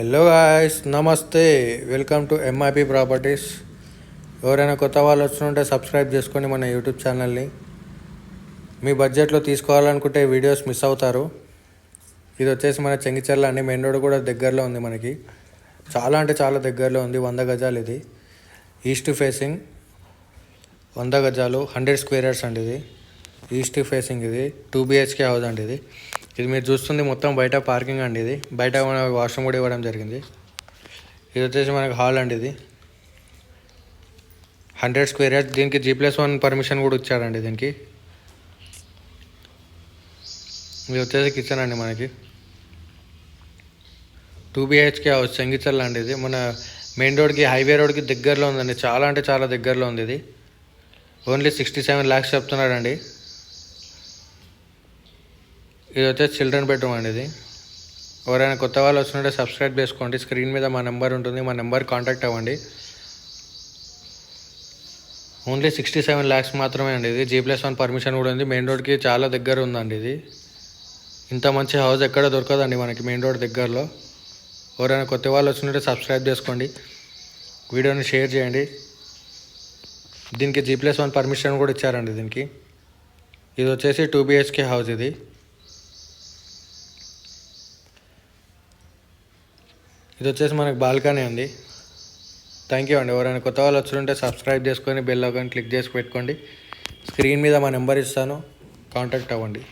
Hello guys, నమస్తే. Welcome to MIP properties. ఎవరైనా కొత్త వాళ్ళు వచ్చినుంటే సబ్స్క్రైబ్ చేసుకొని మన యూట్యూబ్ ఛానల్ని. మీ బడ్జెట్లో తీసుకోవాలనుకుంటే వీడియోస్ మిస్ అవుతారు. ఇది వచ్చేసి మన చెంగిచెర్ల అండి. మెయిన్ రోడ్ కూడా దగ్గరలో ఉంది మనకి. చాలా అంటే చాలా దగ్గరలో ఉంది. 100 గజాలు ఇది. ఈస్ట్ ఫేసింగ్ 100 గజాలు 100 స్క్వేర్ యార్డ్స్ అండి. ఇది ఈస్ట్ ఫేసింగ్. ఇది 2 BHK హౌస్ అండి. ఇది మీరు చూస్తుంది మొత్తం బయట పార్కింగ్ అండి. ఇది బయట మనకు వాష్రూమ్ కూడా ఇవ్వడం జరిగింది. ఇది వచ్చేసి మనకు హాల్ అండి. ఇది 100 స్క్వేర్ యార్డ్స్. దీనికి G+1 పర్మిషన్ కూడా ఇచ్చారండి. దీనికి ఇది వచ్చేసి కిచెన్ అండి. మనకి 2 BHK హౌస్ చెంగిచెర్ల అండి. ఇది మన మెయిన్ రోడ్కి, హైవే రోడ్కి దగ్గరలో ఉందండి. చాలా అంటే చాలా దగ్గరలో ఉంది. ఇది ఓన్లీ 67 lakhs చెప్తున్నాడండి. ఇది వచ్చేసి చిల్డ్రన్ బెడ్రూమ్ అండి. ఇది ఎవరైనా కొత్త వాళ్ళు వచ్చినట్టే సబ్స్క్రైబ్ చేసుకోండి. స్క్రీన్ మీద మా నెంబర్ ఉంటుంది. మా నెంబర్ కాంటాక్ట్ అవ్వండి. ఓన్లీ 67 lakhs మాత్రమే అండి. ఇది G+1 పర్మిషన్ కూడా ఉంది. మెయిన్ రోడ్కి చాలా దగ్గర ఉందండి. ఇది ఇంత మంచి హౌస్ ఎక్కడ దొరకదండి మనకి మెయిన్ రోడ్ దగ్గరలో. ఎవరైనా కొత్త వాళ్ళు వచ్చినట్టే సబ్స్క్రైబ్ చేసుకోండి. వీడియోని షేర్ చేయండి. దీనికి G+1 పర్మిషన్ కూడా ఇచ్చారండి. దీనికి ఇది వచ్చేసి 2 BHK హౌస్. ఇది వచ్చేసి మనకు బాల్కనీ అండి. థ్యాంక్ యూ అండి. ఎవరైనా కొత్త వాళ్ళు వచ్చుంటే సబ్స్క్రైబ్ చేసుకొని బెల్ ఐకాన్ క్లిక్ చేసి పెట్టుకోండి. స్క్రీన్ మీద మా నెంబర్ ఇస్తాను, కాంటాక్ట్ అవ్వండి.